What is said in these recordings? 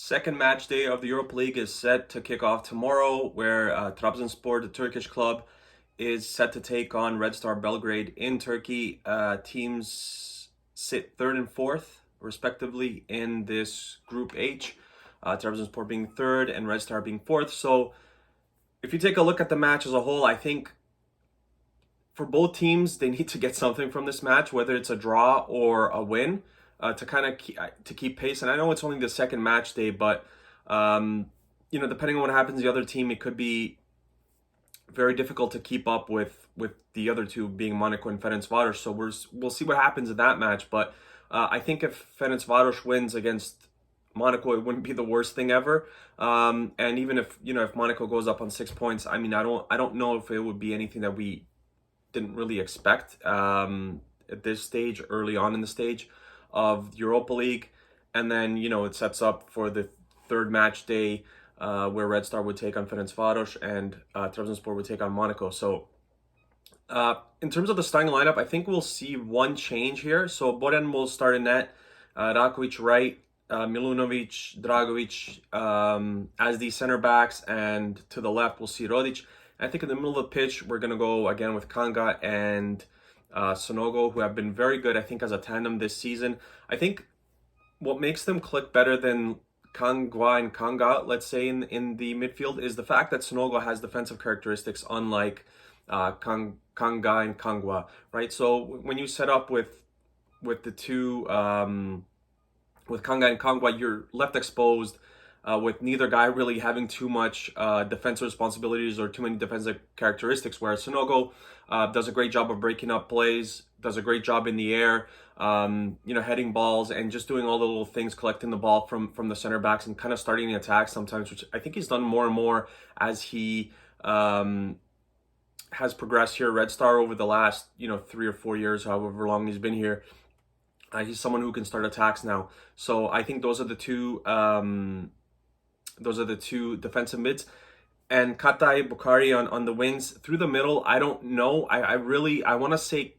Second match day of the Europa League is set to kick off tomorrow, where Trabzonspor, the Turkish club, is set to take on Red Star Belgrade in Turkey. Teams sit third and fourth, respectively, in this Group H. Trabzonspor being third and Red Star being fourth. So, if you take a look at the match as a whole, I think for both teams, they need to get something from this match, whether it's a draw or a win, to kind of keep pace. And I know it's only the second match day, but depending on what happens the other team, it could be very difficult to keep up with the other two, being Monaco and Ferencvaros. So we'll see what happens in that match. But I think if Ferencvaros wins against Monaco, it wouldn't be the worst thing ever. And even if Monaco goes up on 6 points, I mean, I don't know if it would be anything that we didn't really expect at this stage, early on in the stage of Europa League. And then, it sets up for the third match day where Red Star would take on Ferencvaros and Trabzonspor would take on Monaco. So in terms of the starting lineup, I think we'll see one change here. So Boran will start in net, Rakovic right, Milunovic, Dragovic as the center backs, and to the left we'll see Rodic. I think in the middle of the pitch, we're going to go again with Kanga and Sonogo, who have been very good, I think, as a tandem this season. I think what makes them click better than Kangwa and Kanga, let's say, in the midfield, is the fact that Sonogo has defensive characteristics unlike Kanga and Kangwa, right? So when you set up with the two, with Kanga and Kangwa, you're left exposed with neither guy really having too much defensive responsibilities or too many defensive characteristics, whereas Sonogo does a great job of breaking up plays, does a great job in the air, heading balls and just doing all the little things, collecting the ball from the center backs and kind of starting the attack sometimes, which I think he's done more and more as he has progressed here at Red Star over the last 3 or 4 years, however long he's been here. He's someone who can start attacks now. So I think those are the two defensive mids. And Katay, Bukhari on the wings. Through the middle, I don't know. I want to say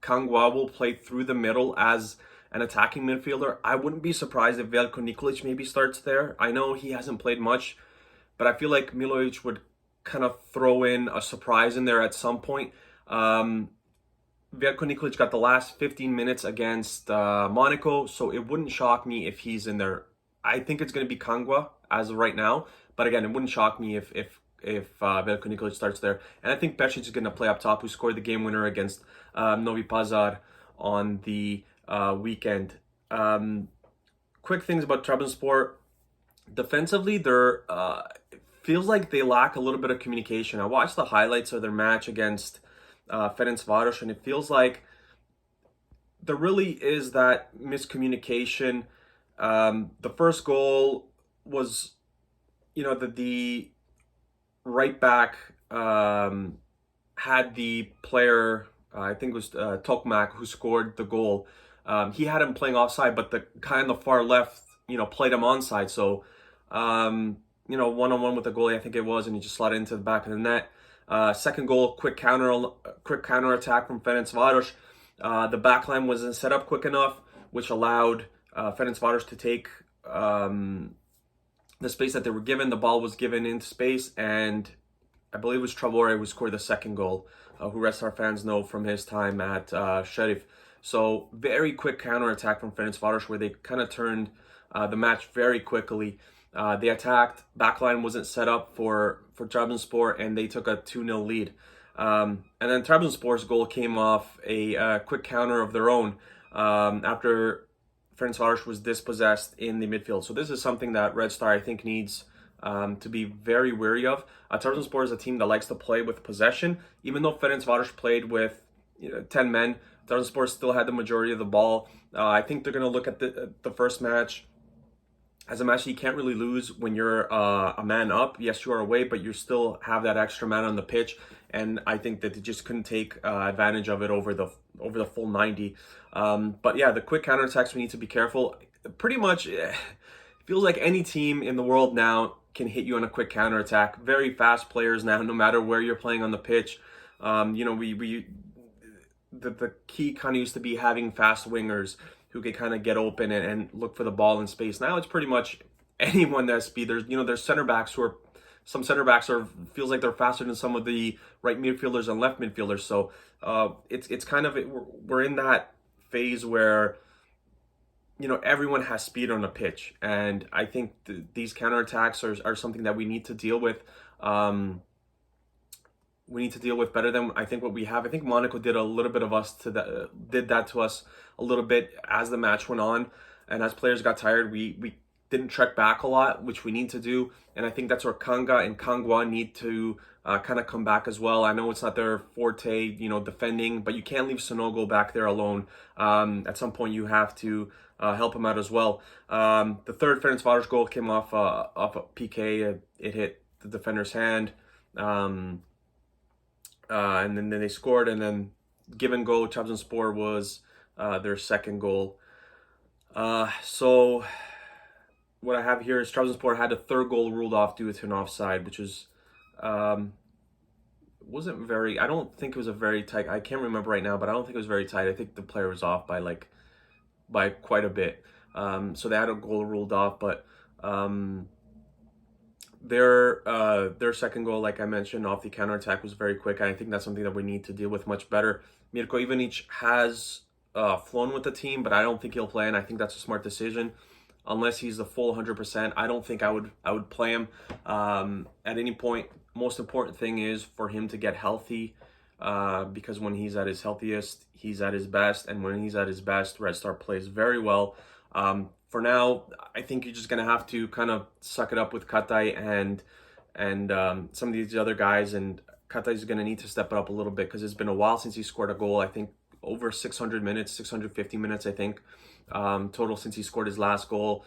Kangwa will play through the middle as an attacking midfielder. I wouldn't be surprised if Veljko Nikolic maybe starts there. I know he hasn't played much, but I feel like Milovic would kind of throw in a surprise in there at some point. Veljko Nikolic got the last 15 minutes against Monaco, so it wouldn't shock me if he's in there. I think it's going to be Kangwa as of right now, but again, it wouldn't shock me if Veljko Nikolic starts there. And I think Pešić is going to play up top, who scored the game winner against Novi Pazar on the weekend. Quick things about Trabzonspor. Defensively, it feels like they lack a little bit of communication. I watched the highlights of their match against Ferencvaros, and it feels like there really is that miscommunication. The first goal was, the right back had the player, I think it was Tokmak, who scored the goal. He had him playing offside, but the guy on the far left, played him onside. So, one-on-one with the goalie, I think it was, and he just slotted into the back of the net. Second goal, quick counter attack from Ferencvaros. The back line wasn't set up quick enough, which allowed Ferencvaros to take the space that they were given. The ball was given into space, and I believe it was Traore who scored the second goal, who Red Star fans know from his time at Sheriff. So very quick counter attack from Ferencvaros, where they kind of turned the match very quickly. They attacked, backline wasn't set up for Trabzonspor, and they took a 2-0 lead. And then Trabzonspor's goal came off a quick counter of their own after Ferencvaros was dispossessed in the midfield. So this is something that Red Star, I think, needs to be very wary of. Trabzonspor is a team that likes to play with possession. Even though Ferencvaros played with 10 men, Trabzonspor still had the majority of the ball. I think they're going to look at the first match as a match you can't really lose when you're a man up. Yes, you are away, but you still have that extra man on the pitch, and I think that they just couldn't take advantage of it over the full 90. But yeah, the quick counterattacks, we need to be careful. Pretty much, it feels like any team in the world now can hit you on a quick counterattack. Very fast players now, no matter where you're playing on the pitch. The key kind of used to be having fast wingers who could kind of get open and look for the ball in space. Now it's pretty much anyone that has speed. There's center backs who are some center backs are feels like they're faster than some of the right midfielders and left midfielders. So it's kind of we're in that phase where everyone has speed on the pitch, and I think these counterattacks are something that we need to deal with. We need to deal with better than I think what we have. I think Monaco did a little bit of us to that did that to us a little bit as the match went on, and as players got tired, we didn't trek back a lot, which we need to do. And I think that's where Kanga and Kangwa need to kind of come back as well. I know it's not their forte, defending, but you can't leave Sonogo back there alone. At some point, you have to help him out as well. The third Ferencvaros goal came off a PK. It hit the defender's hand. And then they scored, and then give and go. Trabzonspor was their second goal. So what I have here is Trabzonspor had a third goal ruled off due to an offside, which was wasn't very. I don't think it was a very tight. I can't remember right now, but I don't think it was very tight. I think the player was off by quite a bit. So they had a goal ruled off, but their second goal, like I mentioned, off the counterattack was very quick. I think that's something that we need to deal with much better. Mirko Ivanic has flown with the team, but I don't think he'll play, and I think that's a smart decision. Unless he's the full 100%, I don't think I would play him at any point. Most important thing is for him to get healthy, because when he's at his healthiest, he's at his best, and when he's at his best, Red Star plays very well. For now, I think you're just gonna have to kind of suck it up with Katai and some of these other guys, and Katai is gonna need to step it up a little bit because it's been a while since he scored a goal. I think over 600 minutes, 650 minutes, I think, total since he scored his last goal.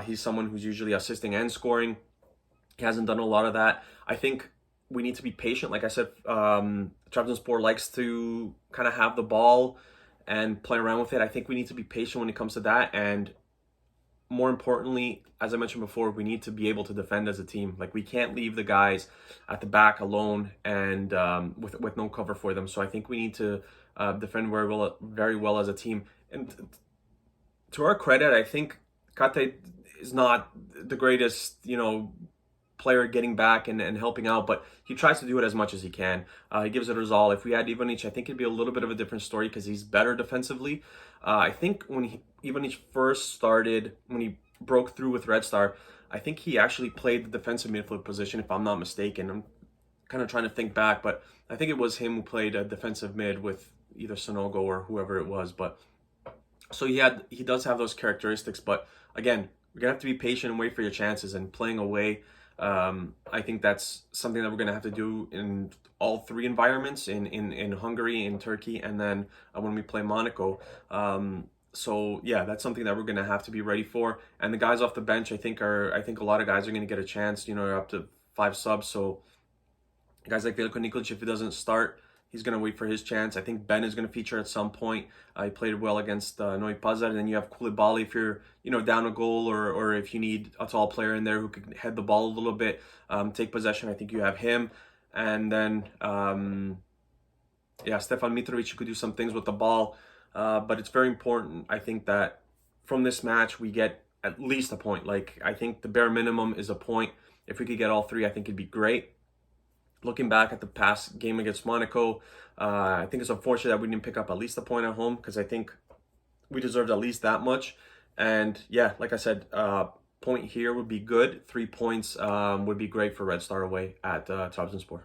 He's someone who's usually assisting and scoring. He hasn't done a lot of that. I think we need to be patient. Like I said, Trabzonspor likes to kind of have the ball and play around with it. I think we need to be patient when it comes to that. And more importantly, as I mentioned before, we need to be able to defend as a team. Like, we can't leave the guys at the back alone and with no cover for them. So I think we need to defend very well as a team. And to our credit, I think Kate is not the greatest, player getting back and helping out, but he tries to do it as much as he can. He gives it his all. If we had Ivanic, I think it'd be a little bit of a different story because he's better defensively. I think when Ivanic first started, when he broke through with Red Star, I think he actually played the defensive midfield position, if I'm not mistaken. I'm kind of trying to think back, but I think it was him who played a defensive mid with either Sonogo or whoever it was. But so he does have those characteristics, but again, we're gonna have to be patient and wait for your chances. And playing away, I think that's something that we're gonna have to do in all three environments, in Hungary, in Turkey, and then when we play Monaco. So yeah, that's something that we're gonna have to be ready for. And the guys off the bench, I think a lot of guys are gonna get a chance. Up to 5 subs. So guys like Veljko Nikolic, if he doesn't start, he's going to wait for his chance. I think Ben is going to feature at some point. He played well against Noy Pazar. And then you have Koulibaly if you're, down a goal, or if you need a tall player in there who could head the ball a little bit, take possession. I think you have him. And then, Stefan Mitrovic, who could do some things with the ball. But it's very important, I think, that from this match, we get at least a point. Like, I think the bare minimum is a point. If we could get all 3, I think it'd be great. Looking back at the past game against Monaco, I think it's unfortunate that we didn't pick up at least a point at home, because I think we deserved at least that much. And yeah, like I said, point here would be good. 3 points would be great for Red Star away at Trabzonspor.